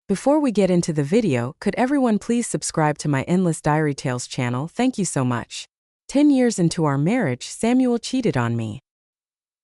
Before we get into the video, could everyone please subscribe to my Endless Diary Tales channel? Thank you so much. 10 years into our marriage, Samuel cheated on me.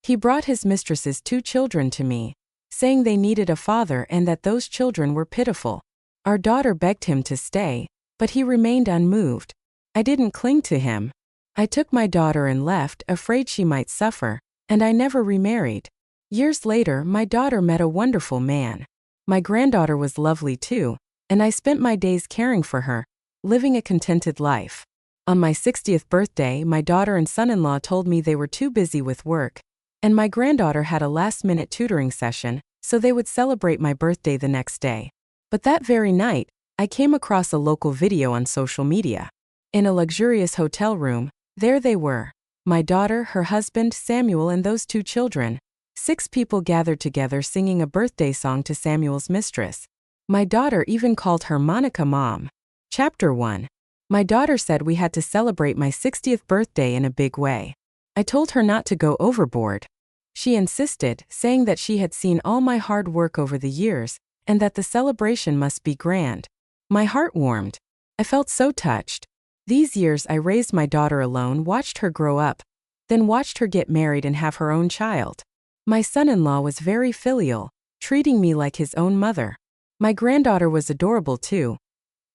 He brought his mistress's 2 children to me, saying they needed a father and that those children were pitiful. Our daughter begged him to stay, but he remained unmoved. I didn't cling to him. I took my daughter and left, afraid she might suffer, and I never remarried. Years later, my daughter met a wonderful man. My granddaughter was lovely too, and I spent my days caring for her, living a contented life. On my 60th birthday, my daughter and son-in-law told me they were too busy with work, and my granddaughter had a last-minute tutoring session, so they would celebrate my birthday the next day. But that very night, I came across a local video on social media. In a luxurious hotel room, there they were. My daughter, her husband, Samuel, and those 2 children. 6 people gathered together singing a birthday song to Samuel's mistress. My daughter even called her Monica Mom. Chapter 1. My daughter said we had to celebrate my 60th birthday in a big way. I told her not to go overboard. She insisted, saying that she had seen all my hard work over the years, and that the celebration must be grand. My heart warmed. I felt so touched. These years I raised my daughter alone, watched her grow up, then watched her get married and have her own child. My son-in-law was very filial, treating me like his own mother. My granddaughter was adorable too,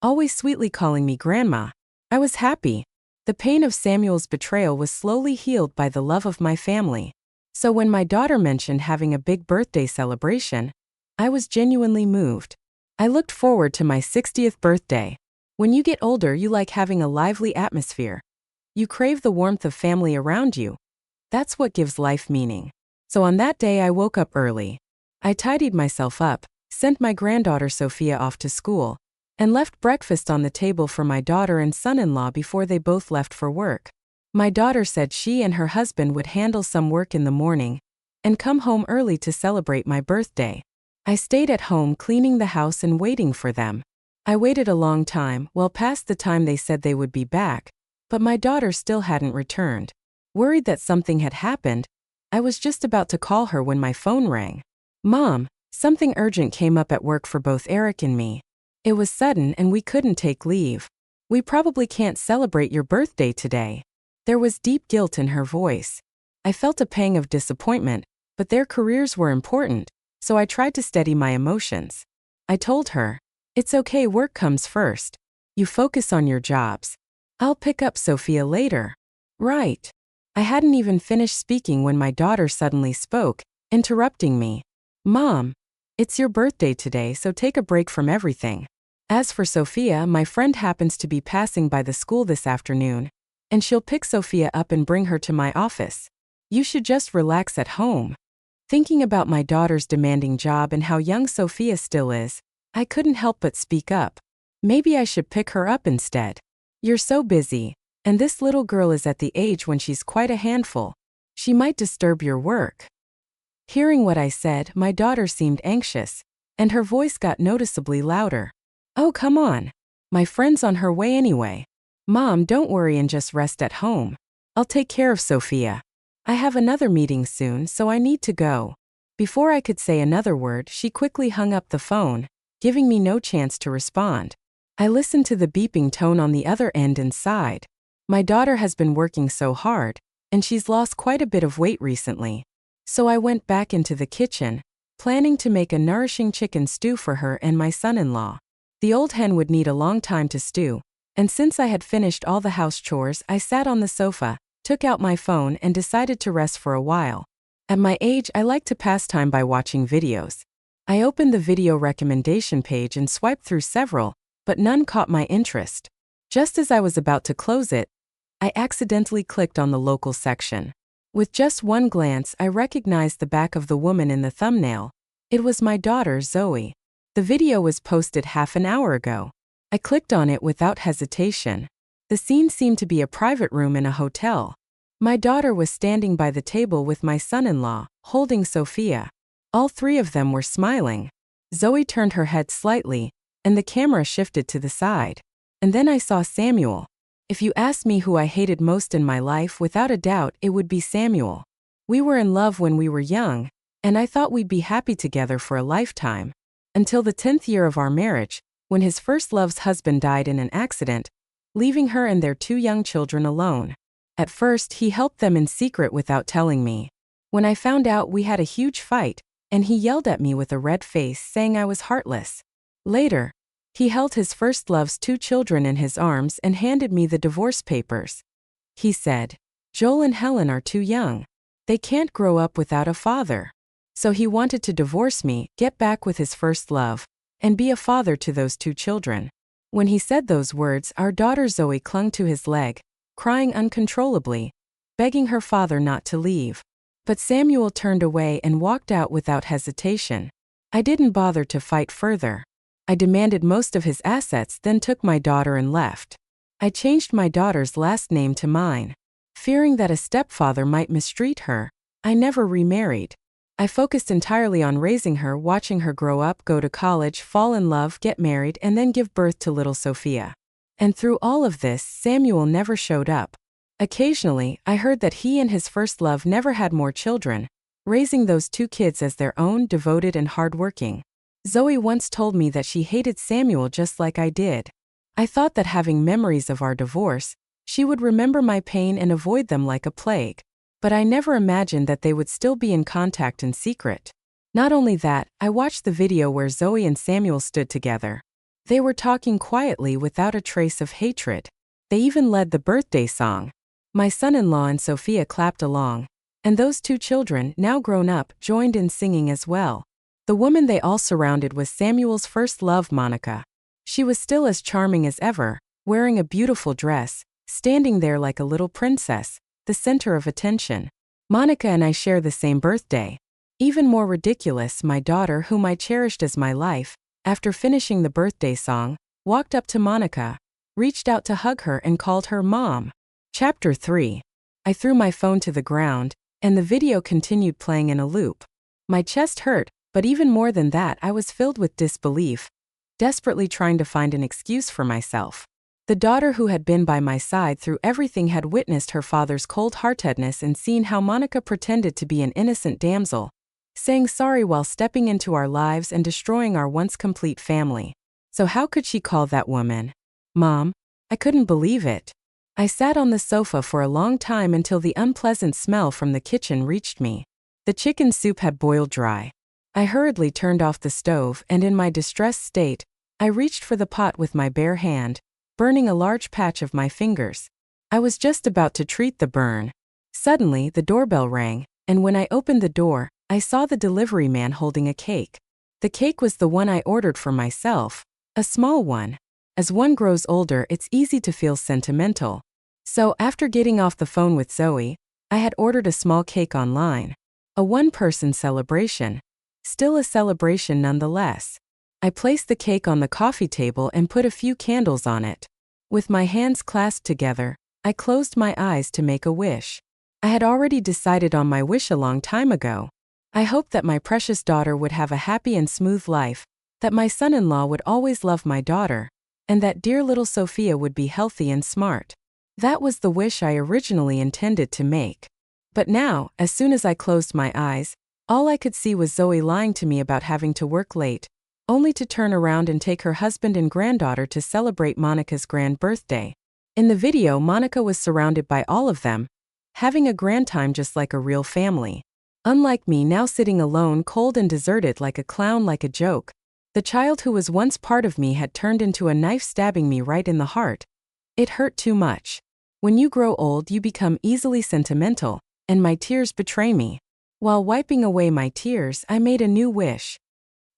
always sweetly calling me grandma. I was happy. The pain of Samuel's betrayal was slowly healed by the love of my family. So when my daughter mentioned having a big birthday celebration, I was genuinely moved. I looked forward to my 60th birthday. When you get older, you like having a lively atmosphere. You crave the warmth of family around you. That's what gives life meaning. So on that day I woke up early. I tidied myself up, sent my granddaughter Sophia off to school, and left breakfast on the table for my daughter and son-in-law before they both left for work. My daughter said she and her husband would handle some work in the morning and come home early to celebrate my birthday. I stayed at home cleaning the house and waiting for them. I waited a long time, well past the time they said they would be back, but my daughter still hadn't returned. Worried that something had happened, I was just about to call her when my phone rang. Mom, something urgent came up at work for both Eric and me. It was sudden and we couldn't take leave. We probably can't celebrate your birthday today. There was deep guilt in her voice. I felt a pang of disappointment, but their careers were important, so I tried to steady my emotions. I told her, "It's okay, work comes first. You focus on your jobs. I'll pick up Sophia later." Right. I hadn't even finished speaking when my daughter suddenly spoke, interrupting me. "Mom, it's your birthday today, so take a break from everything. As for Sophia, my friend happens to be passing by the school this afternoon, and she'll pick Sophia up and bring her to my office. You should just relax at home." Thinking about my daughter's demanding job and how young Sophia still is, I couldn't help but speak up. "Maybe I should pick her up instead. You're so busy. And this little girl is at the age when she's quite a handful. She might disturb your work." Hearing what I said, my daughter seemed anxious, and her voice got noticeably louder. "Oh, come on. My friend's on her way anyway. Mom, don't worry and just rest at home. I'll take care of Sophia. I have another meeting soon, so I need to go." Before I could say another word, she quickly hung up the phone, giving me no chance to respond. I listened to the beeping tone on the other end and sighed. My daughter has been working so hard, and she's lost quite a bit of weight recently. So I went back into the kitchen, planning to make a nourishing chicken stew for her and my son-in-law. The old hen would need a long time to stew, and since I had finished all the house chores, I sat on the sofa, took out my phone and decided to rest for a while. At my age, I like to pass time by watching videos. I opened the video recommendation page and swiped through several, but none caught my interest. Just as I was about to close it, I accidentally clicked on the local section. With just one glance, I recognized the back of the woman in the thumbnail. It was my daughter, Zoe. The video was posted half an hour ago. I clicked on it without hesitation. The scene seemed to be a private room in a hotel. My daughter was standing by the table with my son-in-law, holding Sophia. All 3 of them were smiling. Zoe turned her head slightly, and the camera shifted to the side. And then I saw Samuel. If you asked me who I hated most in my life, without a doubt, it would be Samuel. We were in love when we were young, and I thought we'd be happy together for a lifetime. until the 10th year of our marriage, when his first love's husband died in an accident, leaving her and their 2 young children alone. At first, he helped them in secret without telling me. When I found out, we had a huge fight, and he yelled at me with a red face, saying I was heartless. Later, he held his first love's 2 children in his arms and handed me the divorce papers. He said, "Joel and Helen are too young. They can't grow up without a father." So he wanted to divorce me, get back with his first love, and be a father to those 2 children. When he said those words, our daughter Zoe clung to his leg, crying uncontrollably, begging her father not to leave. But Samuel turned away and walked out without hesitation. I didn't bother to fight further. I demanded most of his assets, then took my daughter and left. I changed my daughter's last name to mine. Fearing that a stepfather might mistreat her, I never remarried. I focused entirely on raising her, watching her grow up, go to college, fall in love, get married, and then give birth to little Sophia. And through all of this, Samuel never showed up. Occasionally, I heard that he and his first love never had more children, raising those 2 kids as their own, devoted and hardworking. Zoe once told me that she hated Samuel just like I did. I thought that having memories of our divorce, she would remember my pain and avoid them like a plague. But I never imagined that they would still be in contact in secret. Not only that, I watched the video where Zoe and Samuel stood together. They were talking quietly without a trace of hatred. They even led the birthday song. My son-in-law and Sophia clapped along, and those 2 children, now grown up, joined in singing as well. The woman they all surrounded was Samuel's first love, Monica. She was still as charming as ever, wearing a beautiful dress, standing there like a little princess, the center of attention. Monica and I share the same birthday. Even more ridiculous, my daughter, whom I cherished as my life, after finishing the birthday song, walked up to Monica, reached out to hug her and called her Mom. Chapter 3. I threw my phone to the ground, and the video continued playing in a loop. My chest hurt, but even more than that, I was filled with disbelief, desperately trying to find an excuse for myself. The daughter who had been by my side through everything had witnessed her father's cold-heartedness and seen how Monica pretended to be an innocent damsel, saying sorry while stepping into our lives and destroying our once complete family. So how could she call that woman Mom? I couldn't believe it. I sat on the sofa for a long time until the unpleasant smell from the kitchen reached me. The chicken soup had boiled dry. I hurriedly turned off the stove, and in my distressed state, I reached for the pot with my bare hand, burning a large patch of my fingers. I was just about to treat the burn. Suddenly, the doorbell rang, and when I opened the door, I saw the delivery man holding a cake. The cake was the one I ordered for myself, a small one. As one grows older, it's easy to feel sentimental. So, after getting off the phone with Zoe, I had ordered a small cake online. A one-person celebration. Still a celebration nonetheless. I placed the cake on the coffee table and put a few candles on it. With my hands clasped together, I closed my eyes to make a wish. I had already decided on my wish a long time ago. I hoped that my precious daughter would have a happy and smooth life, that my son-in-law would always love my daughter, and that dear little Sophia would be healthy and smart. That was the wish I originally intended to make. But now, as soon as I closed my eyes, all I could see was Zoe lying to me about having to work late, only to turn around and take her husband and granddaughter to celebrate Monica's grand birthday. In the video, Monica was surrounded by all of them, having a grand time just like a real family. Unlike me, now sitting alone, cold and deserted, like a clown, like a joke. The child who was once part of me had turned into a knife, stabbing me right in the heart. It hurt too much. When you grow old, you become easily sentimental, and my tears betray me. While wiping away my tears, I made a new wish.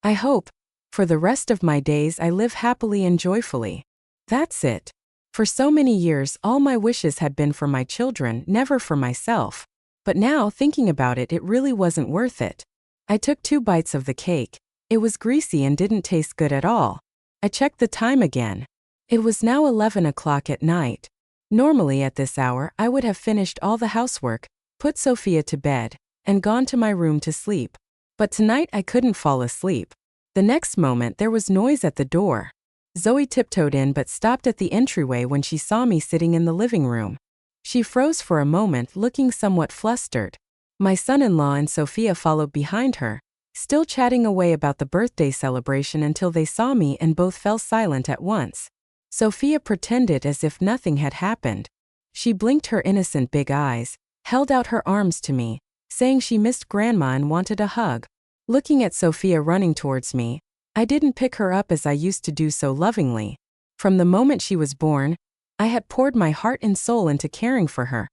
I hope, for the rest of my days, I live happily and joyfully. That's it. For so many years, all my wishes had been for my children, never for myself. But now, thinking about it, it really wasn't worth it. I took 2 bites of the cake. It was greasy and didn't taste good at all. I checked the time again. It was now 11 o'clock at night. Normally at this hour, I would have finished all the housework, put Sophia to bed, and gone to my room to sleep. But tonight I couldn't fall asleep. The next moment there was noise at the door. Zoe tiptoed in but stopped at the entryway when she saw me sitting in the living room. She froze for a moment, looking somewhat flustered. My son-in-law and Sophia followed behind her, still chatting away about the birthday celebration until they saw me and both fell silent at once. Sophia pretended as if nothing had happened. She blinked her innocent big eyes, held out her arms to me, saying she missed Grandma and wanted a hug. Looking at Sophia running towards me, I didn't pick her up as I used to do so lovingly. From the moment she was born, I had poured my heart and soul into caring for her,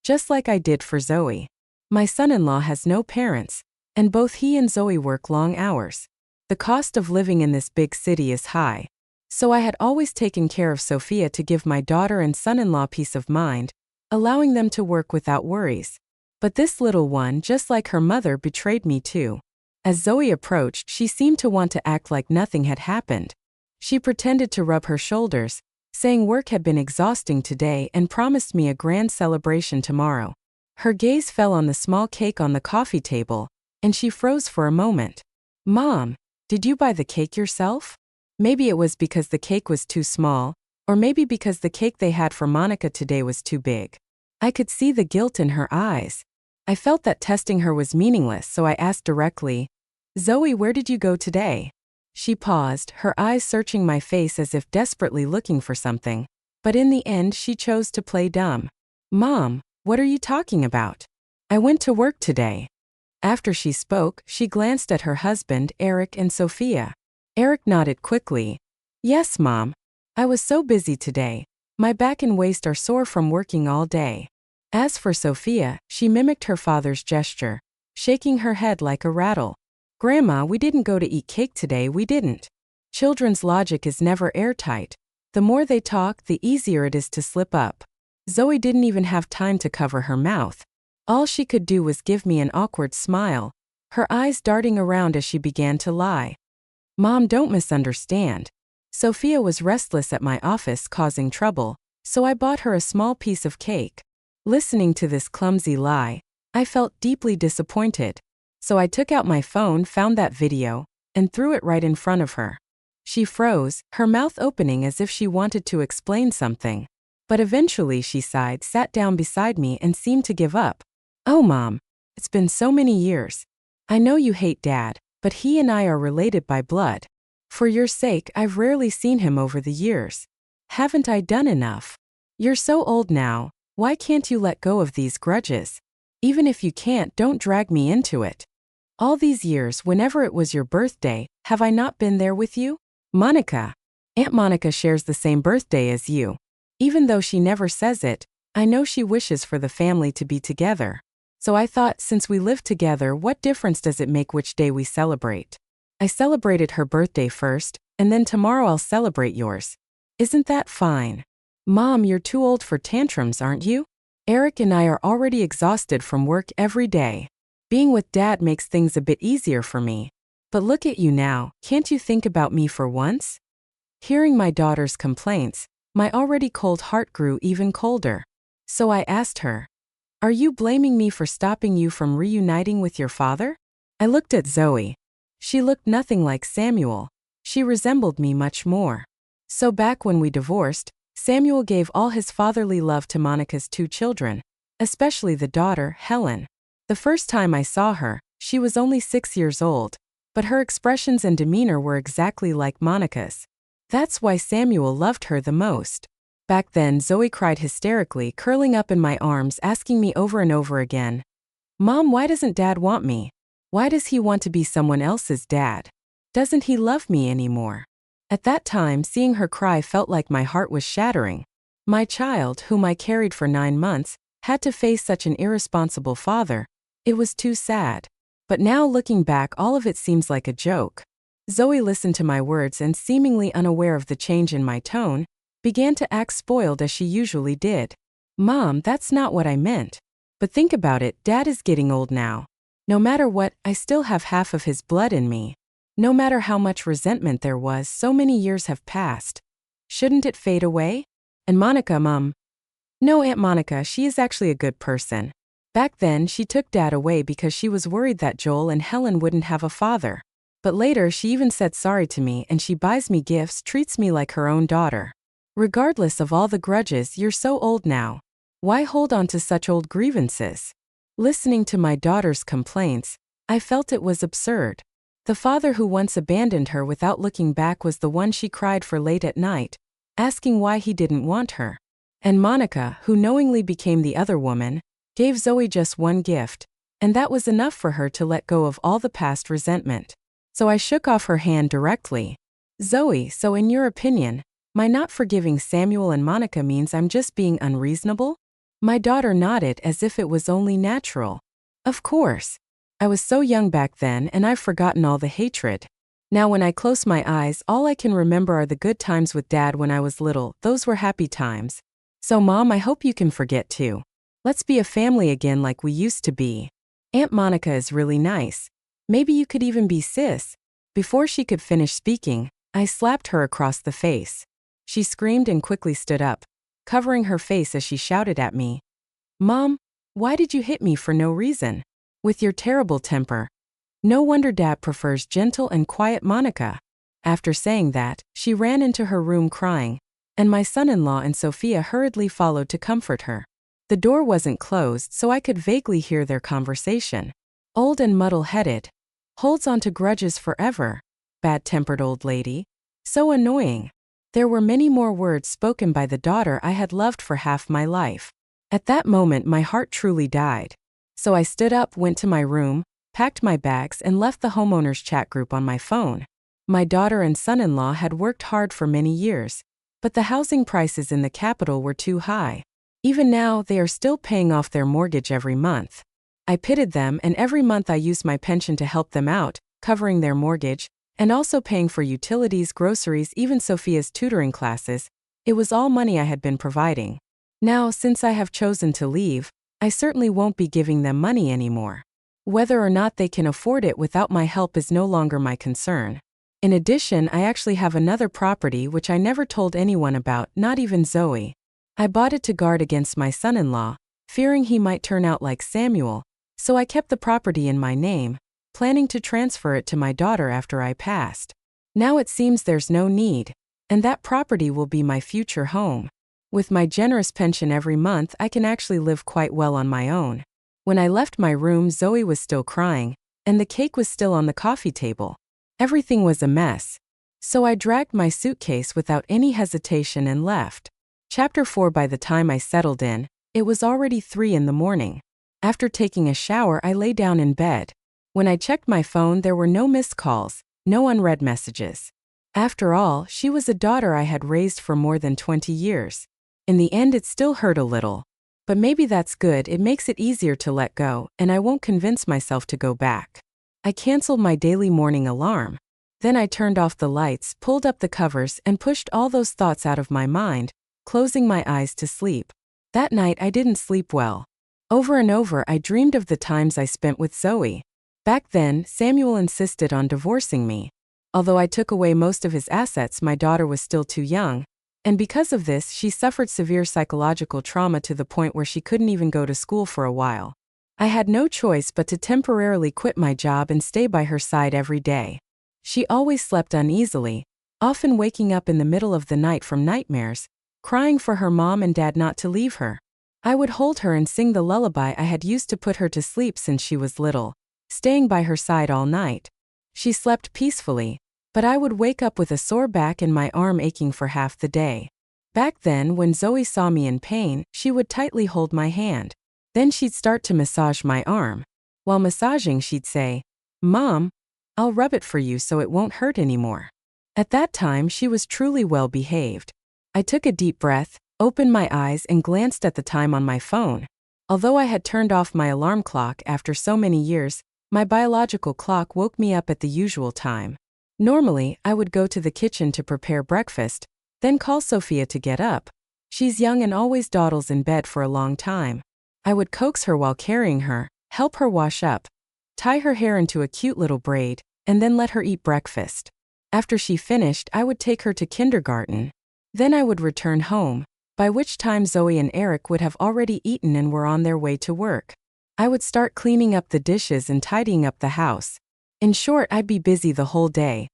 just like I did for Zoe. My son-in-law has no parents, and both he and Zoe work long hours. The cost of living in this big city is high, so I had always taken care of Sophia to give my daughter and son-in-law peace of mind, allowing them to work without worries. But this little one, just like her mother, betrayed me too. As Zoe approached, she seemed to want to act like nothing had happened. She pretended to rub her shoulders, saying work had been exhausting today and promised me a grand celebration tomorrow. Her gaze fell on the small cake on the coffee table, and she froze for a moment. "Mom, did you buy the cake yourself?" Maybe it was because the cake was too small, or maybe because the cake they had for Monica today was too big. I could see the guilt in her eyes. I felt that testing her was meaningless, so I asked directly, "Zoe, where did you go today?" She paused, her eyes searching my face as if desperately looking for something. But in the end, she chose to play dumb. "Mom, what are you talking about? I went to work today." After she spoke, she glanced at her husband, Eric, and Sophia. Eric nodded quickly. "Yes, Mom. I was so busy today. My back and waist are sore from working all day." As for Sophia, she mimicked her father's gesture, shaking her head like a rattle. "Grandma, we didn't go to eat cake today, we didn't." Children's logic is never airtight. The more they talk, the easier it is to slip up. Zoe didn't even have time to cover her mouth. All she could do was give me an awkward smile, her eyes darting around as she began to lie. "Mom, don't misunderstand. Sophia was restless at my office causing trouble, so I bought her a small piece of cake." Listening to this clumsy lie, I felt deeply disappointed. So I took out my phone, found that video, and threw it right in front of her. She froze, her mouth opening as if she wanted to explain something. But eventually she sighed, sat down beside me, and seemed to give up. "Oh, Mom, it's been so many years. I know you hate Dad, but he and I are related by blood. For your sake, I've rarely seen him over the years. Haven't I done enough? You're so old now, why can't you let go of these grudges? Even if you can't, don't drag me into it. All these years, whenever it was your birthday, have I not been there with you? Monica. Aunt Monica shares the same birthday as you. Even though she never says it, I know she wishes for the family to be together. So I thought, since we live together, what difference does it make which day we celebrate? I celebrated her birthday first, and then tomorrow I'll celebrate yours. Isn't that fine? Mom, you're too old for tantrums, aren't you? Eric and I are already exhausted from work every day. Being with Dad makes things a bit easier for me. But look at you now, can't you think about me for once?" Hearing my daughter's complaints, my already cold heart grew even colder. So I asked her, "Are you blaming me for stopping you from reuniting with your father?" I looked at Zoe. She looked nothing like Samuel. She resembled me much more. So back when we divorced, Samuel gave all his fatherly love to Monica's 2 children, especially the daughter, Helen. The first time I saw her, she was only 6 years old, but her expressions and demeanor were exactly like Monica's. That's why Samuel loved her the most. Back then, Zoe cried hysterically, curling up in my arms, asking me over and over again, "Mom, why doesn't Dad want me? Why does he want to be someone else's dad? Doesn't he love me anymore?" At that time, seeing her cry felt like my heart was shattering. My child, whom I carried for 9 months, had to face such an irresponsible father. It was too sad. But now looking back, all of it seems like a joke. Zoe listened to my words and, seemingly unaware of the change in my tone, began to act spoiled as she usually did. "Mom, that's not what I meant. But think about it, Dad is getting old now. No matter what, I still have half of his blood in me. No matter how much resentment there was, so many years have passed. Shouldn't it fade away? And Monica, Mom." "No, Aunt Monica, she is actually a good person. Back then, she took Dad away because she was worried that Joel and Helen wouldn't have a father. But later, she even said sorry to me, and she buys me gifts, treats me like her own daughter. Regardless of all the grudges, you're so old now. Why hold on to such old grievances?" Listening to my daughter's complaints, I felt it was absurd. The father who once abandoned her without looking back was the one she cried for late at night, asking why he didn't want her. And Monica, who knowingly became the other woman, gave Zoe just one gift, and that was enough for her to let go of all the past resentment. So I shook off her hand directly. Zoe, so in your opinion, my not forgiving Samuel and Monica means I'm just being unreasonable? My daughter nodded as if it was only natural. Of course. I was so young back then and I've forgotten all the hatred. Now when I close my eyes, all I can remember are the good times with Dad when I was little. Those were happy times. So Mom, I hope you can forget too. Let's be a family again like we used to be. Aunt Monica is really nice. Maybe you could even be sis. Before she could finish speaking, I slapped her across the face. She screamed and quickly stood up, covering her face as she shouted at me. Mom, why did you hit me for no reason? With your terrible temper. No wonder Dad prefers gentle and quiet Monica. After saying that, she ran into her room crying, and my son-in-law and Sophia hurriedly followed to comfort her. The door wasn't closed, so I could vaguely hear their conversation. Old and muddle-headed. Holds on to grudges forever. Bad-tempered old lady. So annoying. There were many more words spoken by the daughter I had loved for half my life. At that moment my heart truly died. So I stood up, went to my room, packed my bags and left the homeowners chat group on my phone. My daughter and son-in-law had worked hard for many years, but the housing prices in the capital were too high. Even now, they are still paying off their mortgage every month. I pitied them and every month I used my pension to help them out, covering their mortgage, and also paying for utilities, groceries, even Sophia's tutoring classes. It was all money I had been providing. Now, since I have chosen to leave, I certainly won't be giving them money anymore. Whether or not they can afford it without my help is no longer my concern. In addition, I actually have another property which I never told anyone about, not even Zoe. I bought it to guard against my son-in-law, fearing he might turn out like Samuel, so I kept the property in my name, planning to transfer it to my daughter after I passed. Now it seems there's no need, and that property will be my future home. With my generous pension every month, I can actually live quite well on my own. When I left my room, Zoe was still crying, and the cake was still on the coffee table. Everything was a mess. So I dragged my suitcase without any hesitation and left. Chapter 4. By the time I settled in, it was already 3 in the morning. After taking a shower, I lay down in bed. When I checked my phone, there were no missed calls, no unread messages. After all, she was a daughter I had raised for more than 20 years. In the end, it still hurt a little. But maybe that's good, it makes it easier to let go, and I won't convince myself to go back. I canceled my daily morning alarm. Then I turned off the lights, pulled up the covers, and pushed all those thoughts out of my mind, closing my eyes to sleep. That night I didn't sleep well. Over and over I dreamed of the times I spent with Zoe. Back then, Samuel insisted on divorcing me. Although I took away most of his assets, my daughter was still too young. And because of this, she suffered severe psychological trauma to the point where she couldn't even go to school for a while. I had no choice but to temporarily quit my job and stay by her side every day. She always slept uneasily, often waking up in the middle of the night from nightmares, crying for her mom and dad not to leave her. I would hold her and sing the lullaby I had used to put her to sleep since she was little, staying by her side all night. She slept peacefully, but I would wake up with a sore back and my arm aching for half the day. Back then, when Zoe saw me in pain, she would tightly hold my hand. Then she'd start to massage my arm. While massaging, she'd say, "Mom, I'll rub it for you so it won't hurt anymore." At that time, she was truly well behaved. I took a deep breath, opened my eyes and glanced at the time on my phone. Although I had turned off my alarm clock after so many years, my biological clock woke me up at the usual time. Normally, I would go to the kitchen to prepare breakfast, then call Sophia to get up. She's young and always dawdles in bed for a long time. I would coax her while carrying her, help her wash up, tie her hair into a cute little braid, and then let her eat breakfast. After she finished, I would take her to kindergarten. Then I would return home, by which time Zoe and Eric would have already eaten and were on their way to work. I would start cleaning up the dishes and tidying up the house. In short, I'd be busy the whole day,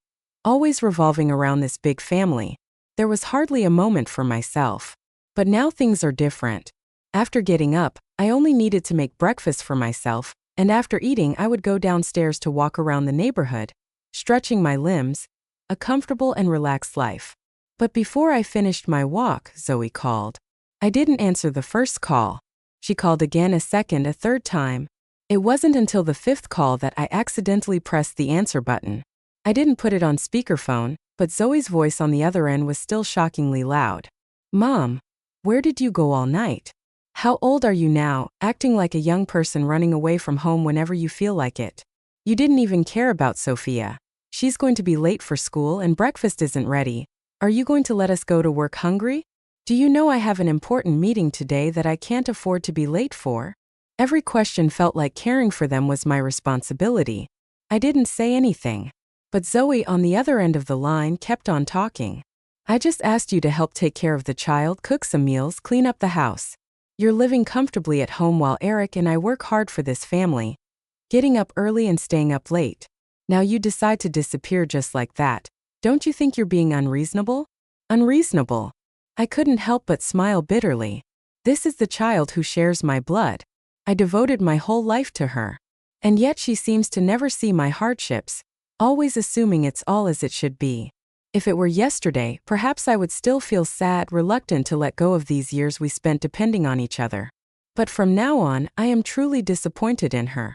always revolving around this big family. There was hardly a moment for myself. But now things are different. After getting up, I only needed to make breakfast for myself, and after eating I would go downstairs to walk around the neighborhood, stretching my limbs, a comfortable and relaxed life. But before I finished my walk, Zoe called. I didn't answer the first call. She called again, a second, a third time. It wasn't until the fifth call that I accidentally pressed the answer button. I didn't put it on speakerphone, but Zoe's voice on the other end was still shockingly loud. Mom, where did you go all night? How old are you now, acting like a young person running away from home whenever you feel like it? You didn't even care about Sophia. She's going to be late for school and breakfast isn't ready. Are you going to let us go to work hungry? Do you know I have an important meeting today that I can't afford to be late for? Every question felt like caring for them was my responsibility. I didn't say anything. But Zoe on the other end of the line kept on talking. I just asked you to help take care of the child, cook some meals, clean up the house. You're living comfortably at home while Eric and I work hard for this family. Getting up early and staying up late. Now you decide to disappear just like that. Don't you think you're being unreasonable? Unreasonable. I couldn't help but smile bitterly. This is the child who shares my blood. I devoted my whole life to her. And yet she seems to never see my hardships, always assuming it's all as it should be. If it were yesterday, perhaps I would still feel sad, reluctant to let go of these years we spent depending on each other. But from now on, I am truly disappointed in her.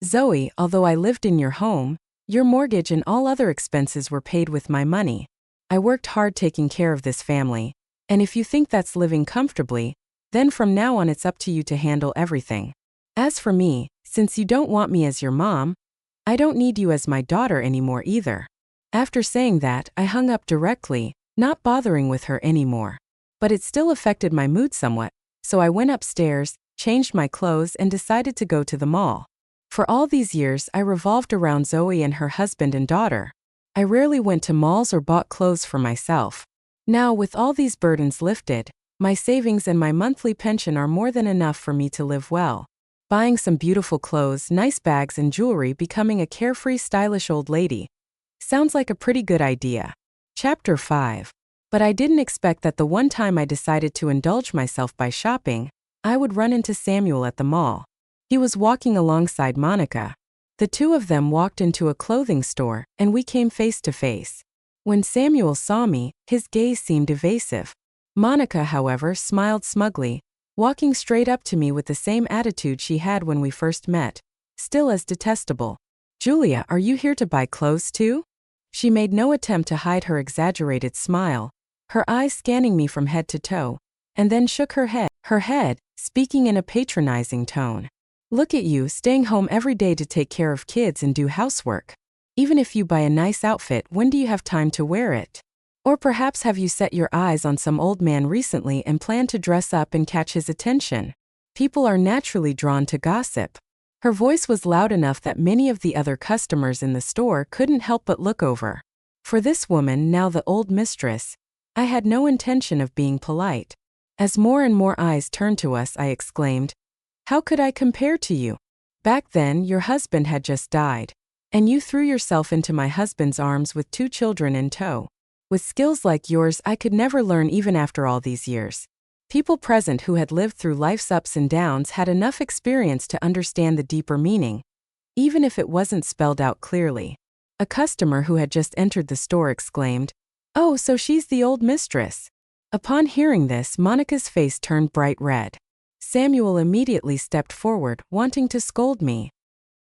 Zoe, although I lived in your home, your mortgage and all other expenses were paid with my money. I worked hard taking care of this family, and if you think that's living comfortably, then from now on it's up to you to handle everything. As for me, since you don't want me as your mom, I don't need you as my daughter anymore either. After saying that, I hung up directly, not bothering with her anymore. But it still affected my mood somewhat, so I went upstairs, changed my clothes and decided to go to the mall. For all these years, I revolved around Zoe and her husband and daughter. I rarely went to malls or bought clothes for myself. Now, with all these burdens lifted, my savings and my monthly pension are more than enough for me to live well. Buying some beautiful clothes, nice bags and jewelry, becoming a carefree, stylish old lady. Sounds like a pretty good idea. Chapter 5. But I didn't expect that the one time I decided to indulge myself by shopping, I would run into Samuel at the mall. He was walking alongside Monica. The two of them walked into a clothing store, and we came face to face. When Samuel saw me, his gaze seemed evasive. Monica, however, smiled smugly, walking straight up to me with the same attitude she had when we first met, still as detestable. Julia, are you here to buy clothes too? She made no attempt to hide her exaggerated smile, her eyes scanning me from head to toe, and then shook her head, speaking in a patronizing tone. Look at you, staying home every day to take care of kids and do housework. Even if you buy a nice outfit, when do you have time to wear it? Or perhaps have you set your eyes on some old man recently and plan to dress up and catch his attention? People are naturally drawn to gossip. Her voice was loud enough that many of the other customers in the store couldn't help but look over. For this woman, now the old mistress, I had no intention of being polite. As more and more eyes turned to us, I exclaimed, "How could I compare to you? Back then, your husband had just died, and you threw yourself into my husband's arms with 2 children in tow. With skills like yours, I could never learn even after all these years." People present who had lived through life's ups and downs had enough experience to understand the deeper meaning, even if it wasn't spelled out clearly. A customer who had just entered the store exclaimed, "Oh, so she's the old mistress." Upon hearing this, Monica's face turned bright red. Samuel immediately stepped forward, wanting to scold me.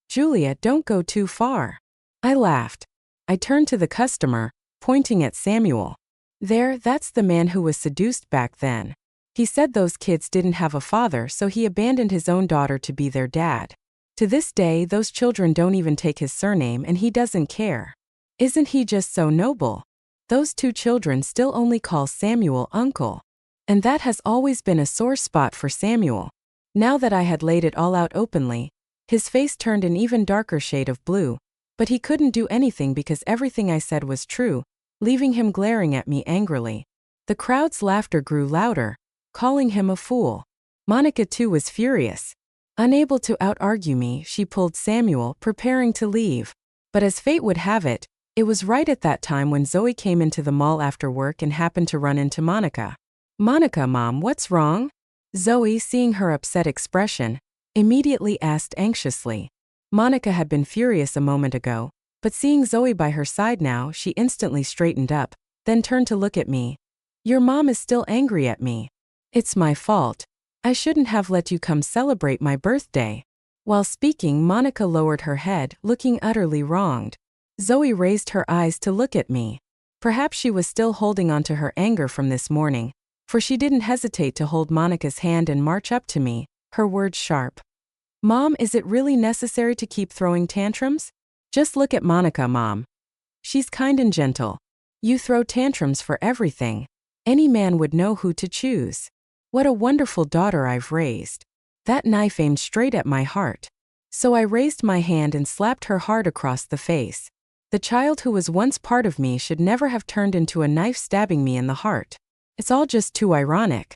"Julia, don't go too far." I laughed. I turned to the customer, pointing at Samuel. That's the man who was seduced back then. He said those kids didn't have a father, so he abandoned his own daughter to be their dad. To this day, those children don't even take his surname and he doesn't care. Isn't he just so noble? Those 2 children still only call Samuel uncle. And that has always been a sore spot for Samuel. Now that I had laid it all out openly, his face turned an even darker shade of blue, but he couldn't do anything because everything I said was true, leaving him glaring at me angrily. The crowd's laughter grew louder, calling him a fool. Monica too was furious. Unable to out-argue me, she pulled Samuel, preparing to leave. But as fate would have it, it was right at that time when Zoe came into the mall after work and happened to run into Monica. "Monica, Mom, what's wrong?" Zoe, seeing her upset expression, immediately asked anxiously. Monica had been furious a moment ago, But seeing Zoe by her side now, she instantly straightened up, then turned to look at me. Your mom is still angry at me. It's my fault. I shouldn't have let you come celebrate my birthday. While speaking, Monica lowered her head, looking utterly wronged. Zoe raised her eyes to look at me. Perhaps she was still holding on to her anger from this morning, for she didn't hesitate to hold Monica's hand and march up to me, her words sharp. Mom, is it really necessary to keep throwing tantrums? Just look at Monica, Mom. She's kind and gentle. You throw tantrums for everything. Any man would know who to choose. What a wonderful daughter I've raised. That knife aimed straight at my heart. So I raised my hand and slapped her hard across the face. The child who was once part of me should never have turned into a knife stabbing me in the heart. It's all just too ironic.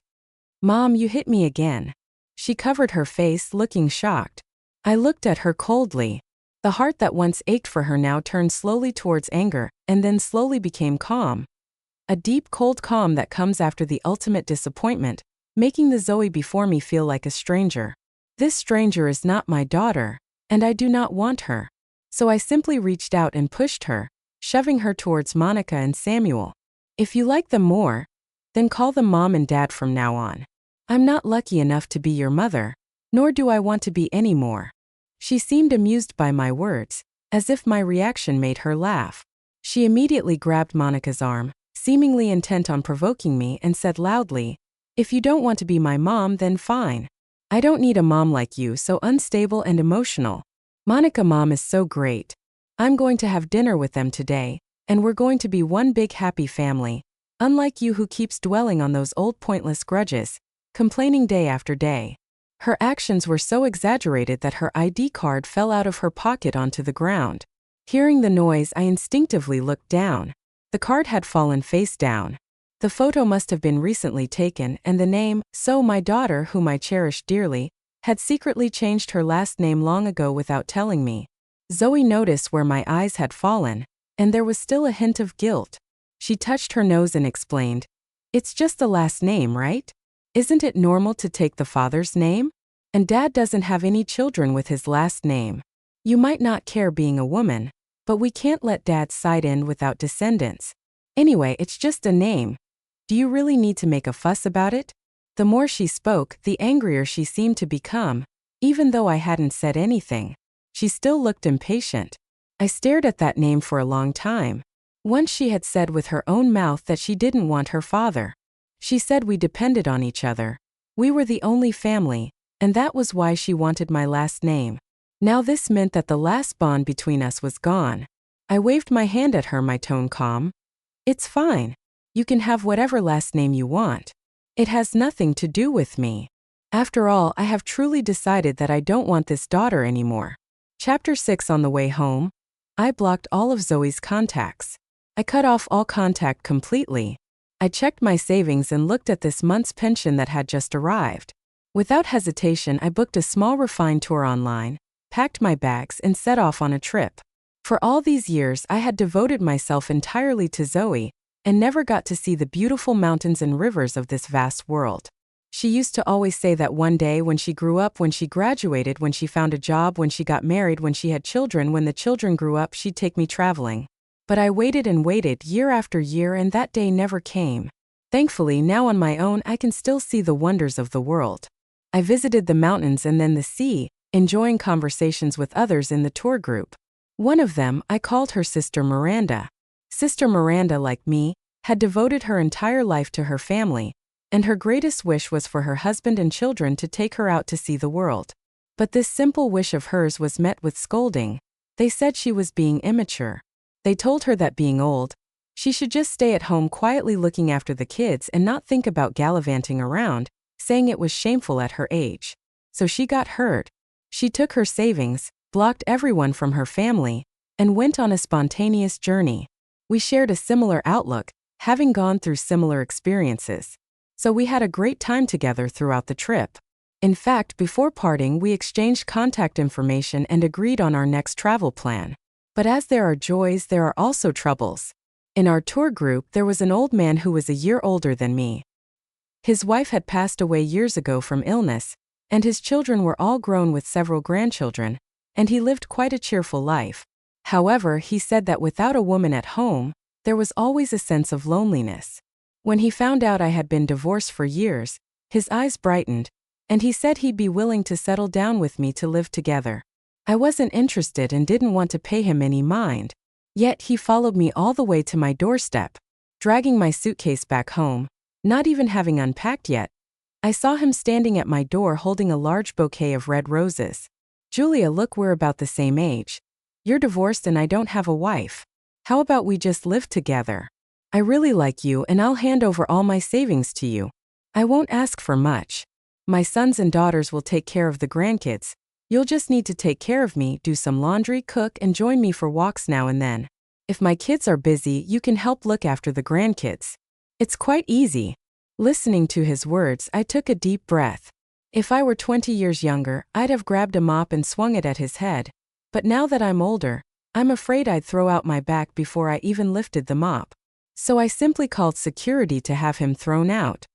Mom, you hit me again. She covered her face, looking shocked. I looked at her coldly. The heart that once ached for her now turned slowly towards anger, and then slowly became calm. A deep, cold calm that comes after the ultimate disappointment, making the Zoe before me feel like a stranger. This stranger is not my daughter, and I do not want her. So I simply reached out and pushed her, shoving her towards Monica and Samuel. If you like them more, then call them Mom and Dad from now on. I'm not lucky enough to be your mother, nor do I want to be any more. She seemed amused by my words, as if my reaction made her laugh. She immediately grabbed Monica's arm, seemingly intent on provoking me, and said loudly, if you don't want to be my mom, then fine. I don't need a mom like you, so unstable and emotional. Monica, Mom is so great. I'm going to have dinner with them today, and we're going to be one big happy family, unlike you who keeps dwelling on those old pointless grudges, complaining day after day. Her actions were so exaggerated that her ID card fell out of her pocket onto the ground. Hearing the noise, I instinctively looked down. The card had fallen face down. The photo must have been recently taken, and the name, So my daughter, whom I cherished dearly, had secretly changed her last name long ago without telling me. Zoe noticed where my eyes had fallen, and there was still a hint of guilt. She touched her nose and explained, it's just the last name, right? Isn't it normal to take the father's name? And Dad doesn't have any children with his last name. You might not care being a woman, but we can't let Dad's side end without descendants. Anyway, it's just a name. Do you really need to make a fuss about it? The more she spoke, the angrier she seemed to become. Even though I hadn't said anything, she still looked impatient. I stared at that name for a long time. Once she had said with her own mouth that she didn't want her father. She said we depended on each other. We were the only family, and that was why she wanted my last name. Now this meant that the last bond between us was gone. I waved my hand at her, my tone calm. It's fine. You can have whatever last name you want. It has nothing to do with me. After all, I have truly decided that I don't want this daughter anymore. Chapter 6. On the way home, I blocked all of Zoe's contacts. I cut off all contact completely. I checked my savings and looked at this month's pension that had just arrived. Without hesitation, I booked a small refined tour online, packed my bags, and set off on a trip. For all these years, I had devoted myself entirely to Zoe, and never got to see the beautiful mountains and rivers of this vast world. She used to always say that one day, when she grew up, when she graduated, when she found a job, when she got married, when she had children, when the children grew up, she'd take me traveling. But I waited and waited year after year, and that day never came. Thankfully, now on my own, I can still see the wonders of the world. I visited the mountains and then the sea, enjoying conversations with others in the tour group. One of them, I called her Sister Miranda. Sister Miranda, like me, had devoted her entire life to her family, and her greatest wish was for her husband and children to take her out to see the world. But this simple wish of hers was met with scolding. They said she was being immature. They told her that being old, she should just stay at home quietly looking after the kids and not think about gallivanting around, saying it was shameful at her age. So she got hurt. She took her savings, blocked everyone from her family, and went on a spontaneous journey. We shared a similar outlook, having gone through similar experiences. So we had a great time together throughout the trip. In fact, before parting, we exchanged contact information and agreed on our next travel plan. But as there are joys, there are also troubles. In our tour group, there was an old man who was a year older than me. His wife had passed away years ago from illness, and his children were all grown with several grandchildren, and he lived quite a cheerful life. However, he said that without a woman at home, there was always a sense of loneliness. When he found out I had been divorced for years, his eyes brightened, and he said he'd be willing to settle down with me to live together. I wasn't interested and didn't want to pay him any mind. Yet he followed me all the way to my doorstep, dragging my suitcase back home, not even having unpacked yet. I saw him standing at my door holding a large bouquet of red roses. Julia, look, we're about the same age. You're divorced and I don't have a wife. How about we just live together? I really like you and I'll hand over all my savings to you. I won't ask for much. My sons and daughters will take care of the grandkids. You'll just need to take care of me, do some laundry, cook, and join me for walks now and then. If my kids are busy, you can help look after the grandkids. It's quite easy. Listening to his words, I took a deep breath. If I were 20 years younger, I'd have grabbed a mop and swung it at his head. But now that I'm older, I'm afraid I'd throw out my back before I even lifted the mop. So I simply called security to have him thrown out.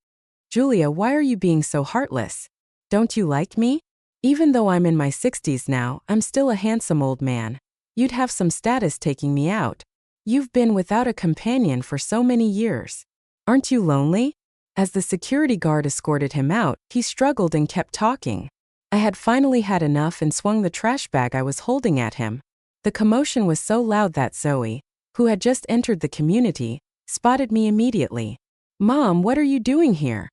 Julia, why are you being so heartless? Don't you like me? Even though I'm in my 60s now, I'm still a handsome old man. You'd have some status taking me out. You've been without a companion for so many years. Aren't you lonely? As the security guard escorted him out, he struggled and kept talking. I had finally had enough and swung the trash bag I was holding at him. The commotion was so loud that Zoe, who had just entered the community, spotted me immediately. Mom, what are you doing here?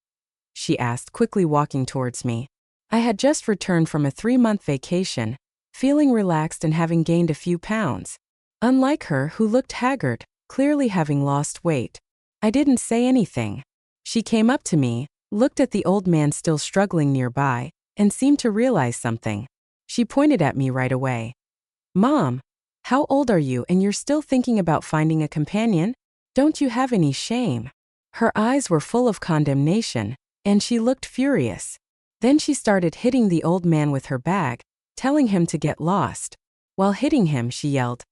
She asked, quickly walking towards me. I had just returned from a 3-month vacation, feeling relaxed and having gained a few pounds. Unlike her, who looked haggard, clearly having lost weight. I didn't say anything. She came up to me, looked at the old man still struggling nearby, and seemed to realize something. She pointed at me right away. Mom, how old are you and you're still thinking about finding a companion? Don't you have any shame? Her eyes were full of condemnation, and she looked furious. Then she started hitting the old man with her bag, telling him to get lost. While hitting him, she yelled,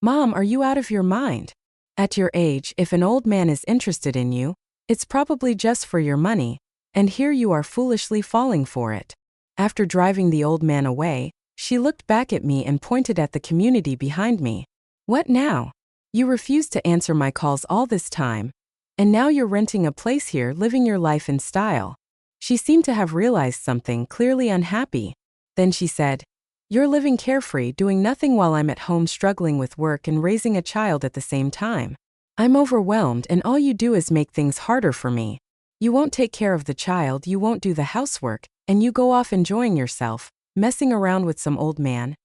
Mom, are you out of your mind? At your age, if an old man is interested in you, it's probably just for your money, and here you are foolishly falling for it. After driving the old man away, she looked back at me and pointed at the community behind me. What now? You refused to answer my calls all this time, and now you're renting a place here, living your life in style. She seemed to have realized something, clearly unhappy. Then she said, You're living carefree, doing nothing while I'm at home struggling with work and raising a child at the same time. I'm overwhelmed and all you do is make things harder for me. You won't take care of the child, you won't do the housework, and you go off enjoying yourself, messing around with some old man.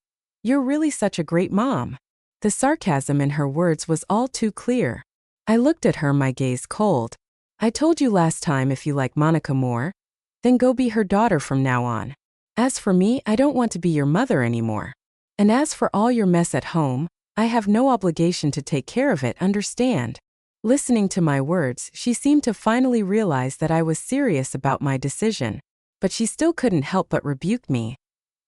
You're really such a great mom. The sarcasm in her words was all too clear. I looked at her, my gaze cold. I told you last time if you like Monica more, then go be her daughter from now on. As for me, I don't want to be your mother anymore. And as for all your mess at home, I have no obligation to take care of it, understand? Listening to my words, she seemed to finally realize that I was serious about my decision. But she still couldn't help but rebuke me.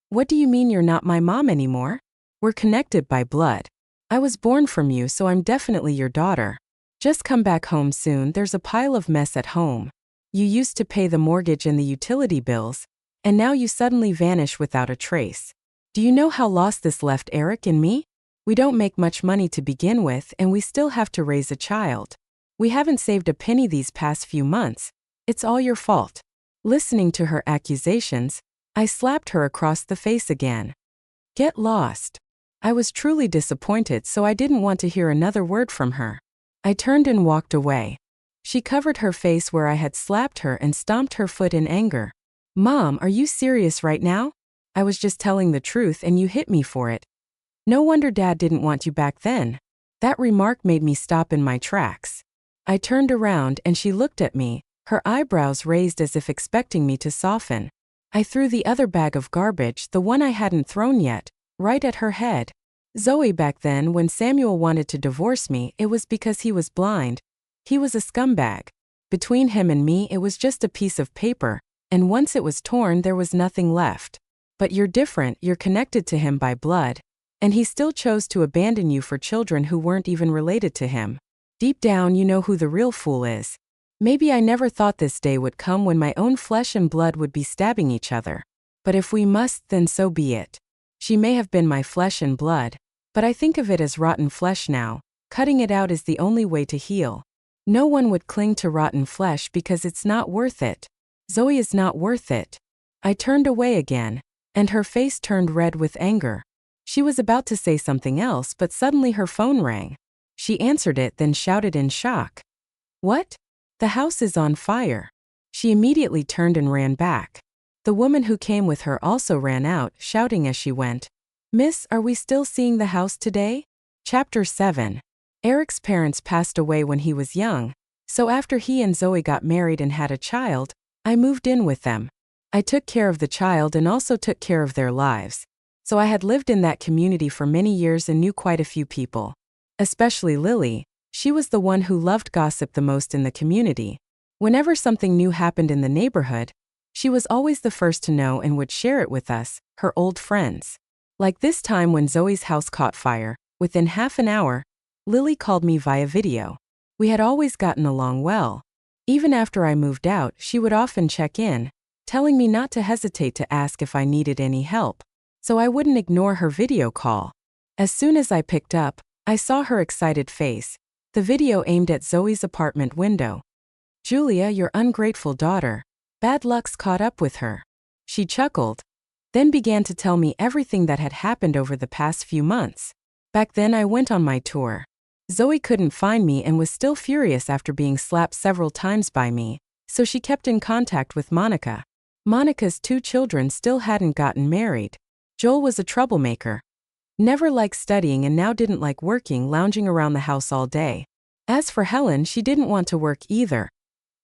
What do you mean you're not my mom anymore? We're connected by blood. I was born from you, so I'm definitely your daughter. Just come back home soon, there's a pile of mess at home. You used to pay the mortgage and the utility bills, and now you suddenly vanish without a trace. Do you know how lost this left Eric and me? We don't make much money to begin with, and we still have to raise a child. We haven't saved a penny these past few months. It's all your fault. Listening to her accusations, I slapped her across the face again. Get lost. I was truly disappointed, so I didn't want to hear another word from her. I turned and walked away. She covered her face where I had slapped her and stomped her foot in anger. Mom, are you serious right now? I was just telling the truth and you hit me for it. No wonder Dad didn't want you back then. That remark made me stop in my tracks. I turned around and she looked at me, her eyebrows raised as if expecting me to soften. I threw the other bag of garbage, the one I hadn't thrown yet, right at her head. Zoe, back then when Samuel wanted to divorce me, it was because he was blind. He was a scumbag. Between him and me, it was just a piece of paper, and once it was torn, there was nothing left. But you're different, you're connected to him by blood, and he still chose to abandon you for children who weren't even related to him. Deep down, you know who the real fool is. Maybe I never thought this day would come when my own flesh and blood would be stabbing each other. But if we must, then so be it. She may have been my flesh and blood, But I think of it as rotten flesh now. Cutting it out is the only way to heal. No one would cling to rotten flesh because it's not worth it. Zoe is not worth it. I turned away again, and her face turned red with anger. She was about to say something else, but suddenly her phone rang. She answered it, then shouted in shock. What? The house is on fire. She immediately turned and ran back. The woman who came with her also ran out, shouting as she went. Miss, are we still seeing the house today? Chapter 7. Eric's parents passed away when he was young, so after he and Zoe got married and had a child, I moved in with them. I took care of the child and also took care of their lives. So I had lived in that community for many years and knew quite a few people. Especially Lily. She was the one who loved gossip the most in the community. Whenever something new happened in the neighborhood, she was always the first to know and would share it with us, her old friends. Like this time when Zoe's house caught fire, within half an hour, Lily called me via video. We had always gotten along well. Even after I moved out, she would often check in, telling me not to hesitate to ask if I needed any help, so I wouldn't ignore her video call. As soon as I picked up, I saw her excited face, the video aimed at Zoe's apartment window. Julia, your ungrateful daughter. Bad luck's caught up with her. She chuckled, then began to tell me everything that had happened over the past few months. Back then I went on my tour. Zoe couldn't find me and was still furious after being slapped several times by me, so she kept in contact with Monica. Monica's 2 children still hadn't gotten married. Joel was a troublemaker. Never liked studying and now didn't like working, lounging around the house all day. As for Helen, she didn't want to work either,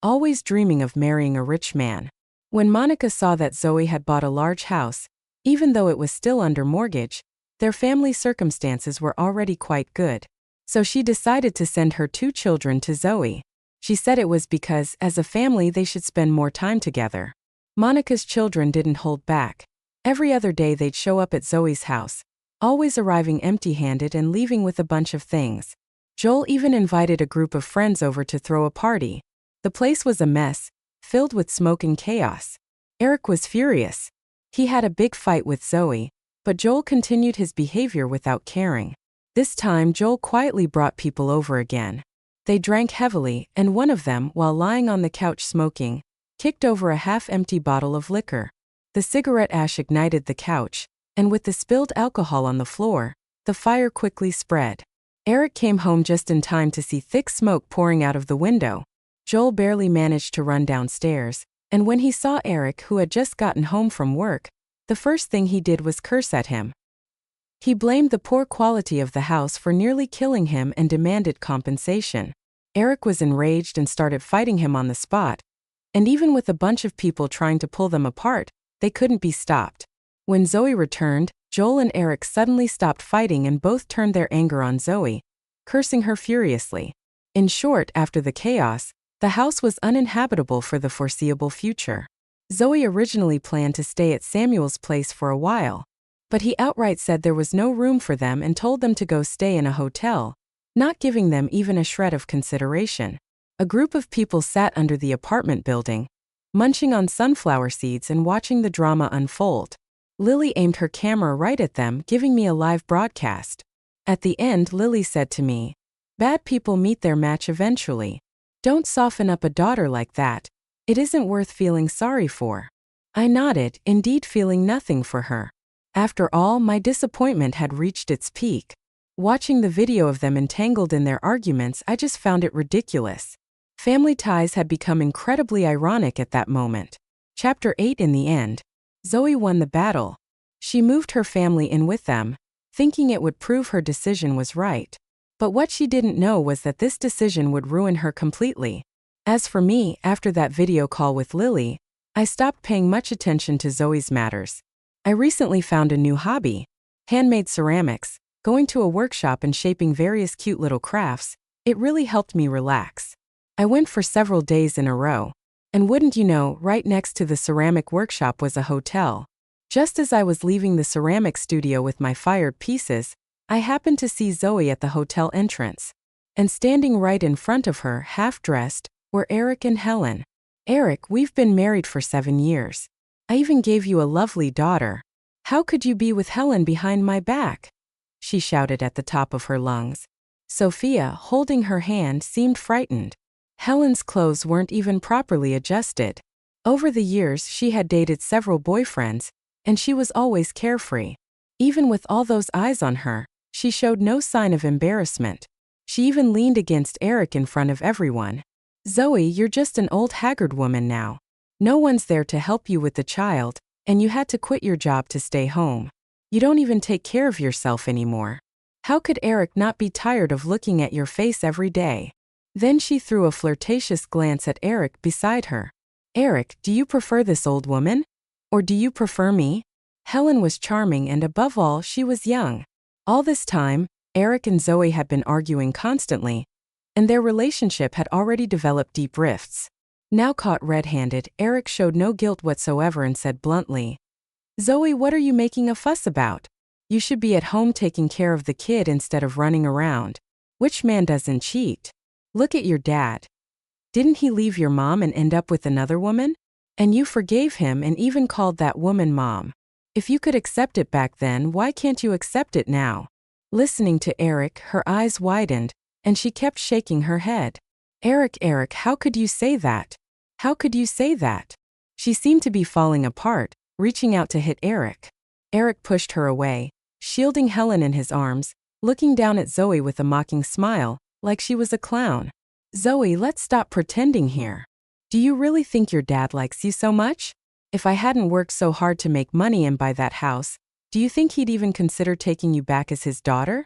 always dreaming of marrying a rich man. When Monica saw that Zoe had bought a large house, even though it was still under mortgage, their family circumstances were already quite good. So she decided to send her 2 children to Zoe. She said it was because, as a family, they should spend more time together. Monica's children didn't hold back. Every other day they'd show up at Zoe's house, always arriving empty-handed and leaving with a bunch of things. Joel even invited a group of friends over to throw a party. The place was a mess, filled with smoke and chaos. Eric was furious. He had a big fight with Zoe, but Joel continued his behavior without caring. This time Joel quietly brought people over again. They drank heavily, and one of them, while lying on the couch smoking, kicked over a half-empty bottle of liquor. The cigarette ash ignited the couch, and with the spilled alcohol on the floor, the fire quickly spread. Eric came home just in time to see thick smoke pouring out of the window. Joel barely managed to run downstairs, and when he saw Eric, who had just gotten home from work, the first thing he did was curse at him. He blamed the poor quality of the house for nearly killing him and demanded compensation. Eric was enraged and started fighting him on the spot, and even with a bunch of people trying to pull them apart, they couldn't be stopped. When Zoe returned, Joel and Eric suddenly stopped fighting and both turned their anger on Zoe, cursing her furiously. In short, after the chaos, the house was uninhabitable for the foreseeable future. Zoe originally planned to stay at Samuel's place for a while, but he outright said there was no room for them and told them to go stay in a hotel, not giving them even a shred of consideration. A group of people sat under the apartment building, munching on sunflower seeds and watching the drama unfold. Lily aimed her camera right at them, giving me a live broadcast. At the end, Lily said to me, "Bad people meet their match eventually. Don't soften up a daughter like that. It isn't worth feeling sorry for." I nodded, indeed feeling nothing for her. After all, my disappointment had reached its peak. Watching the video of them entangled in their arguments, I just found it ridiculous. Family ties had become incredibly ironic at that moment. Chapter 8. In the end, Zoe won the battle. She moved her family in with them, thinking it would prove her decision was right. But what she didn't know was that this decision would ruin her completely. As for me, after that video call with Lily, I stopped paying much attention to Zoe's matters. I recently found a new hobby: handmade ceramics. Going to a workshop and shaping various cute little crafts, it really helped me relax. I went for several days in a row. And wouldn't you know, right next to the ceramic workshop was a hotel. Just as I was leaving the ceramic studio with my fired pieces, I happened to see Zoe at the hotel entrance. And standing right in front of her, half-dressed, were Eric and Helen. "Eric, we've been married for 7 years. I even gave you a lovely daughter. How could you be with Helen behind my back?" she shouted at the top of her lungs. Sophia, holding her hand, seemed frightened. Helen's clothes weren't even properly adjusted. Over the years she had dated several boyfriends, and she was always carefree. Even with all those eyes on her, she showed no sign of embarrassment. She even leaned against Eric in front of everyone. "Zoe, you're just an old haggard woman now. No one's there to help you with the child, and you had to quit your job to stay home. You don't even take care of yourself anymore. How could Eric not be tired of looking at your face every day?" Then she threw a flirtatious glance at Eric beside her. "Eric, do you prefer this old woman? Or do you prefer me?" Helen was charming, and above all, she was young. All this time, Eric and Zoe had been arguing constantly, and their relationship had already developed deep rifts. Now caught red-handed, Eric showed no guilt whatsoever and said bluntly, "Zoe, what are you making a fuss about? You should be at home taking care of the kid instead of running around. Which man doesn't cheat? Look at your dad. Didn't he leave your mom and end up with another woman? And you forgave him and even called that woman mom. If you could accept it back then, why can't you accept it now?" Listening to Eric, her eyes widened, and she kept shaking her head. "Eric, Eric, how could you say that? How could you say that?" She seemed to be falling apart, reaching out to hit Eric. Eric pushed her away, shielding Helen in his arms, looking down at Zoe with a mocking smile, like she was a clown. "Zoe, let's stop pretending here. Do you really think your dad likes you so much? If I hadn't worked so hard to make money and buy that house, do you think he'd even consider taking you back as his daughter?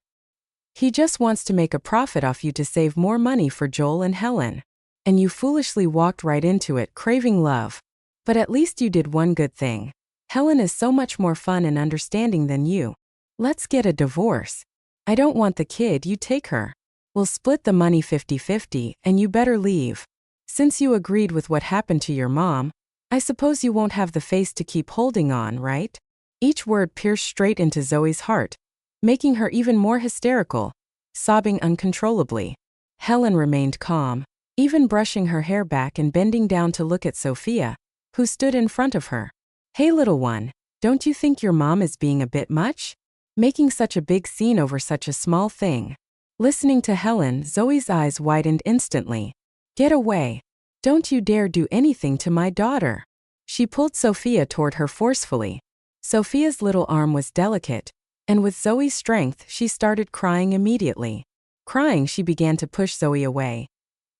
He just wants to make a profit off you to save more money for Joel and Helen. And you foolishly walked right into it, craving love. But at least you did one good thing. Helen is so much more fun and understanding than you. Let's get a divorce. I don't want the kid, you take her. We'll split the money 50-50, and you better leave. Since you agreed with what happened to your mom, I suppose you won't have the face to keep holding on, right?" Each word pierced straight into Zoe's heart, making her even more hysterical, sobbing uncontrollably. Helen remained calm, even brushing her hair back and bending down to look at Sophia, who stood in front of her. "Hey little one, don't you think your mom is being a bit much? Making such a big scene over such a small thing?" Listening to Helen, Zoe's eyes widened instantly. "Get away. Don't you dare do anything to my daughter." She pulled Sophia toward her forcefully. Sophia's little arm was delicate, and with Zoe's strength she started crying immediately. Crying, she began to push Zoe away.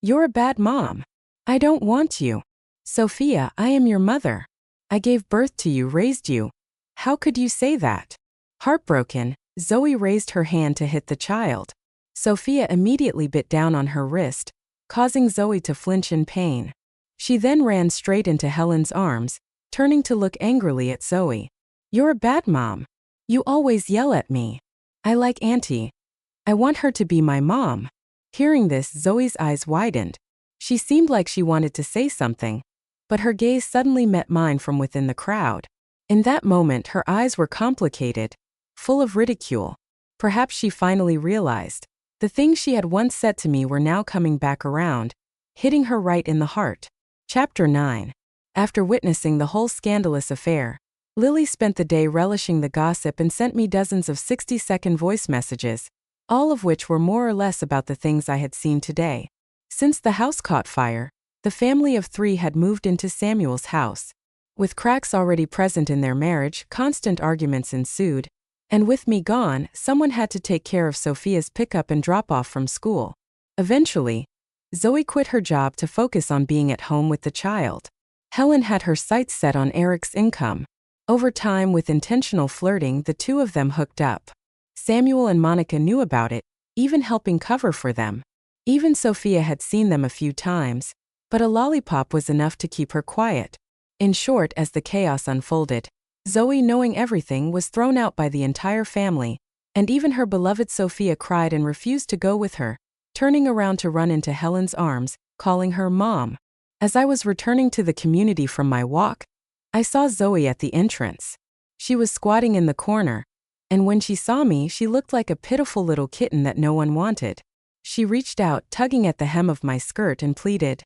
"You're a bad mom. I don't want you. Sophia, I am your mother. I gave birth to you, raised you. How could you say that?" Heartbroken, Zoe raised her hand to hit the child. Sophia immediately bit down on her wrist, causing Zoe to flinch in pain. She then ran straight into Helen's arms, turning to look angrily at Zoe. "You're a bad mom. You always yell at me. I like Auntie. I want her to be my mom." Hearing this, Zoe's eyes widened. She seemed like she wanted to say something, but her gaze suddenly met mine from within the crowd. In that moment, her eyes were complicated, full of ridicule. Perhaps she finally realized. The things she had once said to me were now coming back around, hitting her right in the heart. Chapter 9. After witnessing the whole scandalous affair, Lily spent the day relishing the gossip and sent me dozens of 60-second voice messages, all of which were more or less about the things I had seen today. Since the house caught fire, the family of 3 had moved into Samuel's house. With cracks already present in their marriage, constant arguments ensued, and with me gone, someone had to take care of Sophia's pickup and drop-off from school. Eventually, Zoe quit her job to focus on being at home with the child. Helen had her sights set on Eric's income. Over time, with intentional flirting, the two of them hooked up. Samuel and Monica knew about it, even helping cover for them. Even Sophia had seen them a few times, but a lollipop was enough to keep her quiet. In short, as the chaos unfolded, Zoe, knowing everything, was thrown out by the entire family, and even her beloved Sophia cried and refused to go with her, turning around to run into Helen's arms, calling her Mom. As I was returning to the community from my walk, I saw Zoe at the entrance. She was squatting in the corner, and when she saw me, she looked like a pitiful little kitten that no one wanted. She reached out, tugging at the hem of my skirt, and pleaded,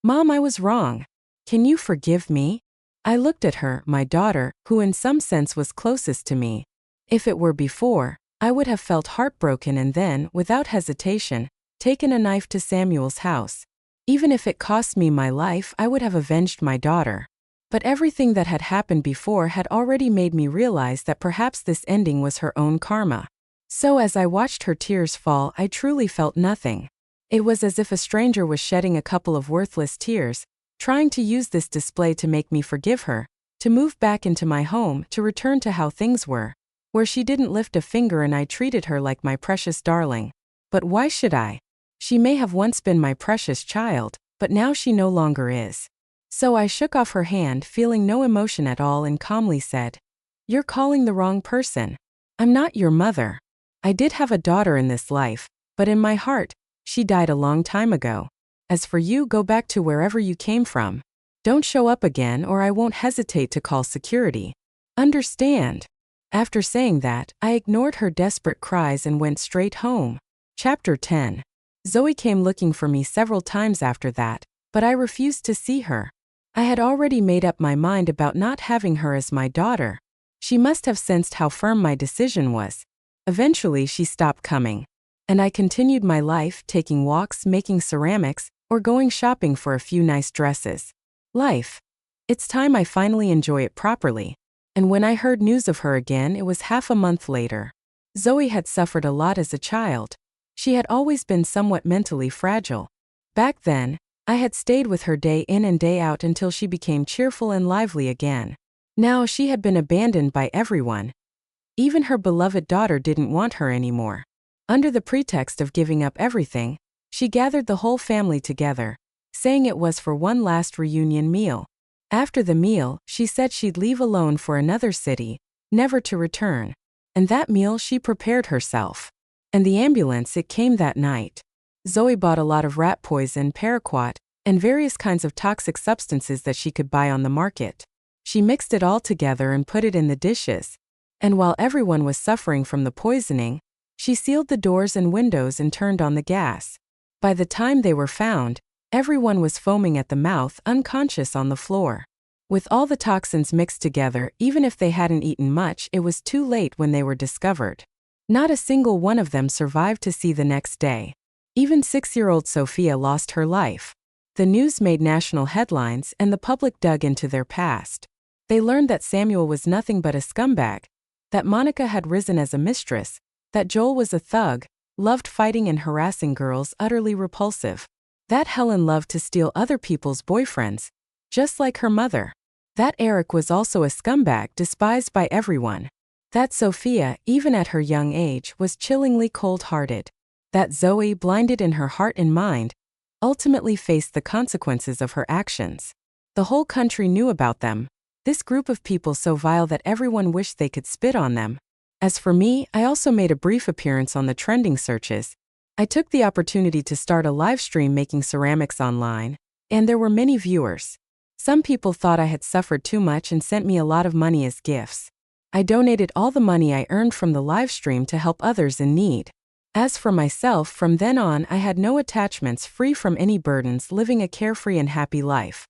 "Mom, I was wrong. Can you forgive me?" I looked at her, my daughter, who in some sense was closest to me. If it were before, I would have felt heartbroken and then, without hesitation, taken a knife to Samuel's house. Even if it cost me my life, I would have avenged my daughter. But everything that had happened before had already made me realize that perhaps this ending was her own karma. So as I watched her tears fall, I truly felt nothing. It was as if a stranger was shedding a couple of worthless tears, trying to use this display to make me forgive her, to move back into my home, to return to how things were, where she didn't lift a finger and I treated her like my precious darling. But why should I? She may have once been my precious child, but now she no longer is. So I shook off her hand, feeling no emotion at all, and calmly said, "You're calling the wrong person. I'm not your mother. I did have a daughter in this life, but in my heart, she died a long time ago. As for you, go back to wherever you came from. Don't show up again or I won't hesitate to call security. Understand?" After saying that, I ignored her desperate cries and went straight home. Chapter 10. Zoe came looking for me several times after that, but I refused to see her. I had already made up my mind about not having her as my daughter. She must have sensed how firm my decision was. Eventually, she stopped coming. And I continued my life, taking walks, making ceramics, or going shopping for a few nice dresses. Life. It's time I finally enjoy it properly. And when I heard news of her again, it was half a month later. Zoe had suffered a lot as a child. She had always been somewhat mentally fragile. Back then, I had stayed with her day in and day out until she became cheerful and lively again. Now she had been abandoned by everyone. Even her beloved daughter didn't want her anymore. Under the pretext of giving up everything, she gathered the whole family together, saying it was for one last reunion meal. After the meal, she said she'd leave alone for another city, never to return. And that meal she prepared herself. And the ambulance, it came that night. Zoe bought a lot of rat poison, paraquat, and various kinds of toxic substances that she could buy on the market. She mixed it all together and put it in the dishes. And while everyone was suffering from the poisoning, she sealed the doors and windows and turned on the gas. By the time they were found, everyone was foaming at the mouth, unconscious on the floor. With all the toxins mixed together, even if they hadn't eaten much, it was too late when they were discovered. Not a single one of them survived to see the next day. Even 6-year-old Sophia lost her life. The news made national headlines and the public dug into their past. They learned that Samuel was nothing but a scumbag, that Monica had risen as a mistress, that Joel was a thug, loved fighting and harassing girls, utterly repulsive, that Helen loved to steal other people's boyfriends, just like her mother, that Eric was also a scumbag, despised by everyone, that Sophia, even at her young age, was chillingly cold-hearted, that Zoe, blinded in her heart and mind, ultimately faced the consequences of her actions. The whole country knew about them. This group of people so vile that everyone wished they could spit on them. As for me, I also made a brief appearance on the trending searches. I took the opportunity to start a live stream making ceramics online, and there were many viewers. Some people thought I had suffered too much and sent me a lot of money as gifts. I donated all the money I earned from the live stream to help others in need. As for myself, from then on I had no attachments, free from any burdens, living a carefree and happy life.